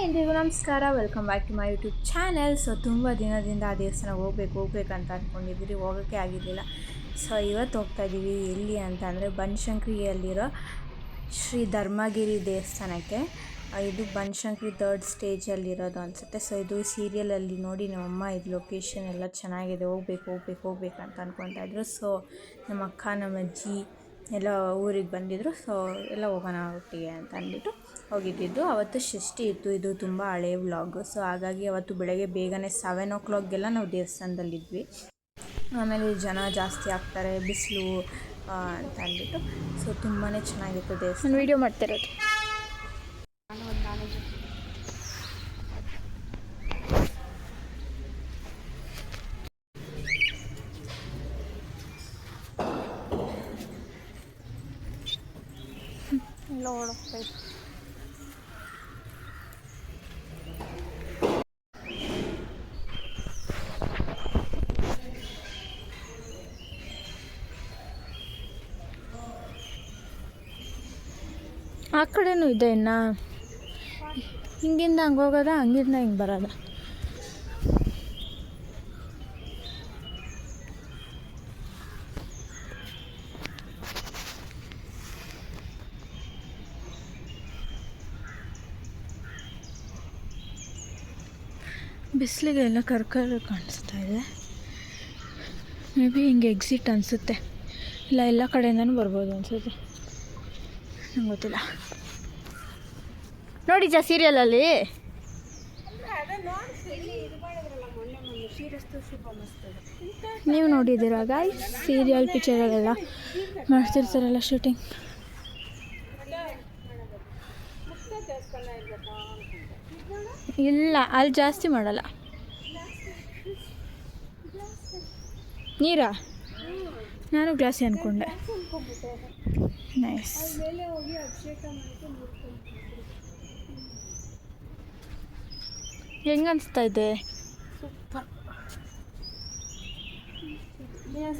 ಎಲ್ರಿಗೂ ನಮಸ್ಕಾರ. Welcome back to my YouTube channel. So ತುಂಬ ದಿನದಿಂದ ಆ ದೇವಸ್ಥಾನ ಹೋಗ್ಬೇಕಂತ ಅಂದ್ಕೊಂಡಿದ್ದೀರಿ, ಹೋಗೋಕ್ಕೆ ಆಗಿರಲಿಲ್ಲ. ಸೊ ಇವತ್ತು ಹೋಗ್ತಾ ಇದ್ದೀವಿ. ಎಲ್ಲಿ ಅಂತ ಅಂದರೆ ಬನಶಂಕರಿಯಲ್ಲಿರೋ ಶ್ರೀ ಧರ್ಮಗಿರಿ ದೇವಸ್ಥಾನಕ್ಕೆ. ಇದು ಬನಶಂಕರಿ 3rd ಸ್ಟೇಜಲ್ಲಿರೋದು ಅನಿಸುತ್ತೆ. ಸೊ ಇದು ಸೀರಿಯಲಲ್ಲಿ ನೋಡಿ ನಮ್ಮಮ್ಮ ಇದು ಲೊಕೇಶನ್ ಎಲ್ಲ ಚೆನ್ನಾಗಿದೆ, ಹೋಗ್ಬೇಕಂತ ಅಂದ್ಕೊತಾ ಇದ್ರು. ಸೊ ನಮ್ಮ ಅಕ್ಕ, ನಮ್ಮ ಅಜ್ಜಿ ಎಲ್ಲ ಊರಿಗೆ ಬಂದಿದ್ದರು. ಸೊ ಎಲ್ಲ ಹೋಗೋಣ ಒಟ್ಟಿಗೆ ಅಂತ ಅಂದ್ಬಿಟ್ಟು ಹೋಗಿದ್ದಿದ್ದು. ಅವತ್ತು ಷಷ್ಠಿ ಇತ್ತು. ಇದು ತುಂಬ ಹಳೆಯ ವ್ಲಾಗು. ಸೊ ಹಾಗಾಗಿ ಅವತ್ತು ಬೆಳಗ್ಗೆ ಬೇಗನೆ 7 o'clockಗೆಲ್ಲ ನಾವು ದೇವಸ್ಥಾನದಲ್ಲಿದ್ವಿ. ಆಮೇಲೆ ಜನ ಜಾಸ್ತಿ ಆಗ್ತಾರೆ, ಬಿಸಿಲು ಅಂತ ಅಂದ್ಬಿಟ್ಟು. ಸೊ ತುಂಬಾ ಚೆನ್ನಾಗಿತ್ತು ದೇವಸ್ಥಾನ. ವೀಡಿಯೋ ಮಾಡ್ತಿರೋದು. ಆ ಕಡೆನೂ ಇದೆ. ಇನ್ನು ಹಿಂಗಿಂದ ಹಂಗೆ ಹೋಗೋದ, ಹಂಗಿಂದ ಹಿಂಗೆ ಬರೋದ. ಬಿಸಿಲಿಗೆ ಎಲ್ಲ ಕರ್ಕರು ಕಾಣಿಸ್ತಾ ಇದೆ. ಮೇ ಬಿ ಹಿಂಗೆ ಎಕ್ಸಿಟ್ ಅನಿಸುತ್ತೆ, ಇಲ್ಲ ಎಲ್ಲ ಕಡೆಯಿಂದನೂ ಬರ್ಬೋದು ಅನಿಸುತ್ತೆ, ನಂಗೆ ಗೊತ್ತಿಲ್ಲ. ನೋಡಿದ್ಯಾ ಸೀರಿಯಲಲ್ಲಿ? ನೀವು ನೋಡಿದ್ದೀರಾ ಗಾಯ್ಸ್? ಸೀರಿಯಲ್ ಪಿಕ್ಚರಲ್ಲೆಲ್ಲ ಮಾಡ್ತಿರ್ತಾರಲ್ಲ ಶೂಟಿಂಗ್. ಇಲ್ಲ, ಅಲ್ಲಿ ಜಾಸ್ತಿ ಮಾಡಲ್ಲ. ನೀರಾ? ನಾನು ಗ್ಲಾಸಿ ಅಂದ್ಕೊಂಡೆ. ನೈಸ್. ಹೆಂಗೆ ಅನಿಸ್ತಾ ಇದೆ?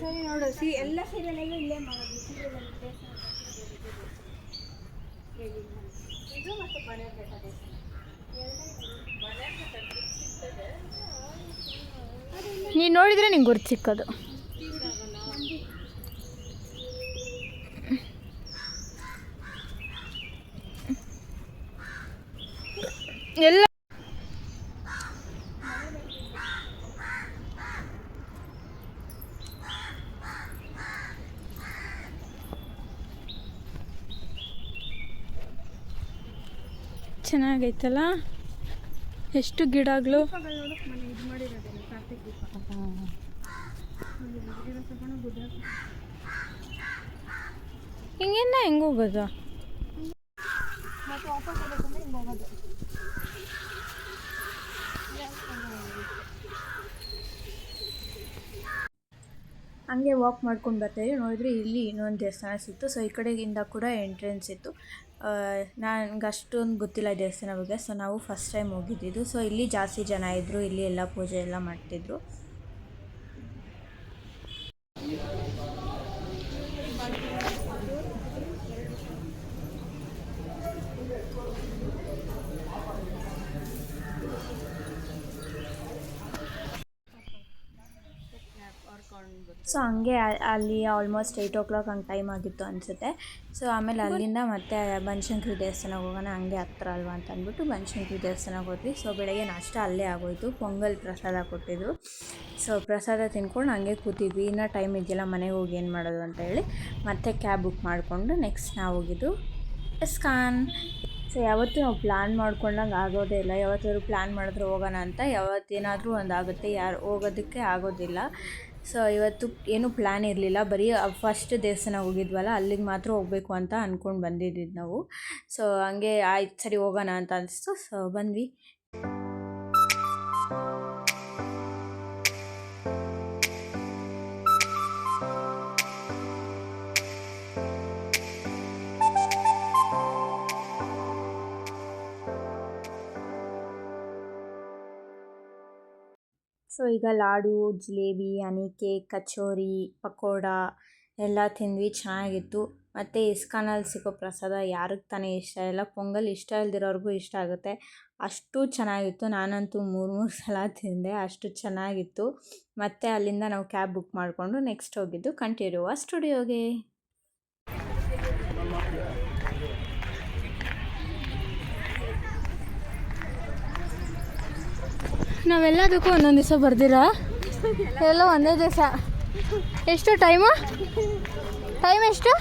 ಸರಿ ನೋಡು, ಎಲ್ಲ ಸೀರಿಯಲಲ್ಲೂ ಇಲ್ಲೇ ಮಾಡೋದು. ಇದು ಮತ್ತು ನೀನು ನೋಡಿದರೆ ನಿಂಗೆ ಗುರ್ತು ಸಿಕ್ಕೋದು. ಎಲ್ಲ ಚೆನ್ನಾಗೈತಲ್ಲ, ಎಷ್ಟು ಗಿಡಗಳು. ಹಿಂಗೆಲ್ಲ ಹೆಂಗೆ ಹೋಗೋದು? ಹಂಗೆ ವಾಕ್ ಮಾಡ್ಕೊಂಡು ಬರ್ತಾಯಿದ್ವಿ. ನೋಡಿದ್ರೆ ಇಲ್ಲಿ ಇನ್ನೊಂದು ದೇವಸ್ಥಾನ ಸಿಕ್ತು. ಸೊ ಈ ಕಡೆಗಿಂದ ಕೂಡ ಎಂಟ್ರೆನ್ಸ್ ಇತ್ತು. ನನಗೆ ಅಷ್ಟೊಂದು ಗೊತ್ತಿಲ್ಲ ದೇವಸ್ಥಾನ ಬಗ್ಗೆ. ಸೊ ನಾವು ಫಸ್ಟ್ ಟೈಮ್ ಹೋಗಿದ್ದಿದ್ದು. ಸೊ ಇಲ್ಲಿ ಜಾಸ್ತಿ ಜನ ಇದ್ದರು, ಇಲ್ಲಿ ಎಲ್ಲ ಪೂಜೆ ಎಲ್ಲ ಮಾಡ್ತಿದ್ರು. ಸೊ ಹಂಗೆ ಅಲ್ಲಿ ಆಲ್ಮೋಸ್ಟ್ 8 o'clock ಹಂಗೆ ಟೈಮ್ ಆಗಿತ್ತು ಅನಿಸುತ್ತೆ. ಸೊ ಆಮೇಲೆ ಅಲ್ಲಿಂದ ಮತ್ತೆ ಬನಶಂಕರಿ ದೇವಸ್ಥಾನಕ್ಕೆ ಹೋಗೋಣ, ಹಂಗೆ ಹತ್ರ ಅಲ್ವಾ ಅಂತ ಅಂದ್ಬಿಟ್ಟು ಬನಶಂಕರಿ ದೇವಸ್ಥಾನಕ್ಕೆ ಹೋದ್ವಿ. ಸೊ ಬೆಳಗ್ಗೆ ನಾಷ್ಟ ಅಲ್ಲೇ ಆಗೋಯಿತು. ಪೊಂಗಲ್ ಪ್ರಸಾದ ಕೊಟ್ಟಿದ್ರು. ಸೊ ಪ್ರಸಾದ ತಿನ್ಕೊಂಡು ಹಂಗೆ ಕೂತಿದ್ವಿ. ಇನ್ನೂ ಟೈಮ್ ಇದೆಯಲ್ಲ, ಮನೆಗೆ ಹೋಗಿ ಏನು ಮಾಡೋದು ಅಂತ ಹೇಳಿ ಮತ್ತೆ ಕ್ಯಾಬ್ ಬುಕ್ ಮಾಡಿಕೊಂಡು ನೆಕ್ಸ್ಟ್ ನಾವು ಹೋಗಿದ್ದು ಇಸ್ಕಾನ್. ಸೊ ಯಾವತ್ತೂ ನಾವು ಪ್ಲ್ಯಾನ್ ಮಾಡ್ಕೊಂಡಂಗೆ ಆಗೋದೇ ಇಲ್ಲ. ಯಾವತ್ತಾದ್ರೂ ಪ್ಲ್ಯಾನ್ ಮಾಡಿದ್ರೆ ಹೋಗೋಣ ಅಂತ, ಯಾವತ್ತೇನಾದರೂ ಒಂದು ಆಗುತ್ತೆ, ಯಾರು ಹೋಗೋದಕ್ಕೆ ಆಗೋದಿಲ್ಲ. ಸೊ ಇವತ್ತು ಏನೂ ಪ್ಲ್ಯಾನ್ ಇರಲಿಲ್ಲ, ಬರೀ ಫಸ್ಟ್ ದೇವಸ್ಥಾನ ಹೋಗಿದ್ವಲ್ಲ ಅಲ್ಲಿಗೆ ಮಾತ್ರ ಹೋಗಬೇಕು ಅಂತ ಅಂದ್ಕೊಂಡು ಬಂದಿದ್ದು ನಾವು. ಸೊ ಹಂಗೆ ಆಯ್ತು, ಸರಿ ಹೋಗೋಣ ಅಂತ ಅನಿಸ್ತು. ಸೊ ಬಂದ್ವಿ. ಸೊ ಈಗ ಲಾಡು, ಜಿಲೇಬಿ, ಹನಿ ಕೇಕ್, ಕಚೋರಿ, ಪಕೋಡ ಎಲ್ಲ ತಿಂದ್ವಿ. ಚೆನ್ನಾಗಿತ್ತು. ಮತ್ತು ಇಸ್ಕಾನಲ್ಲಿ ಸಿಗೋ ಪ್ರಸಾದ ಯಾರಿಗೆ ತಾನೇ ಇಷ್ಟ ಇಲ್ಲ, ಪೊಂಗಲ್ ಇಷ್ಟ ಇಲ್ದಿರೋರ್ಗೂ ಇಷ್ಟ ಆಗುತ್ತೆ. ಅಷ್ಟು ಚೆನ್ನಾಗಿತ್ತು. ನಾನಂತೂ 3 ಸಲ ತಿಂದೆ, ಅಷ್ಟು ಚೆನ್ನಾಗಿತ್ತು. ಮತ್ತು ಅಲ್ಲಿಂದ ನಾವು ಕ್ಯಾಬ್ ಬುಕ್ ಮಾಡಿಕೊಂಡು ನೆಕ್ಸ್ಟ್ ಹೋಗಿದ್ದು ಕಂಠೀರವ ಸ್ಟುಡಿಯೋಗೆ. ನಾವೆಲ್ಲದಕ್ಕೂ ಒಂದೊಂದು ದಿವಸ ಬರ್ದಿರಾ, ಎಲ್ಲ ಒಂದೇ ದಿವಸ. ಎಷ್ಟು ಟೈಮ್ ಎಷ್ಟು?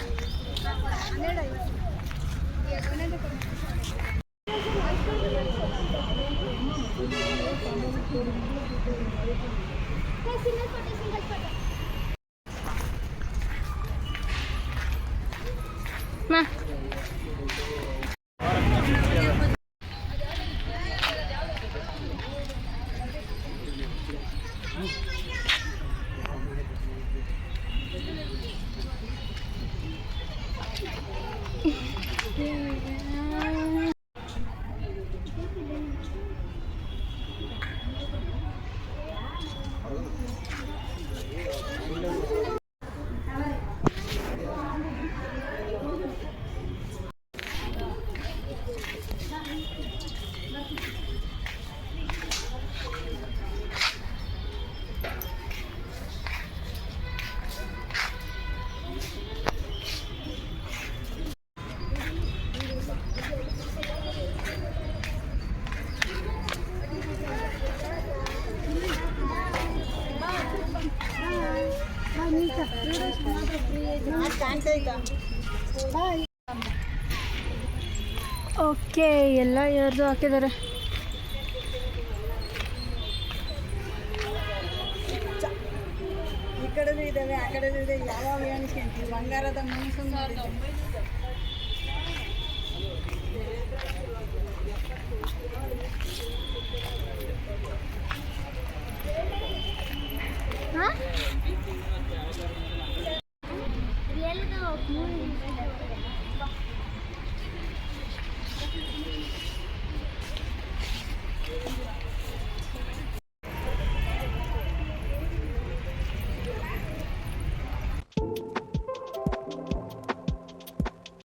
ಓಕೆ, ಎಲ್ಲ ಯಾರ್ದು ಹಾಕಿದ್ದಾರೆ. ಈ ಕಡೆನೂ ಇದ್ದಾವೆ, ಆ ಕಡೆನೂ ಇದೆ. ಯಾವಾಗ ಎಣಿಸ್ಕೊಂತೀವಿ ಬಂಗಾರದ ಮನುಷ್ಯನ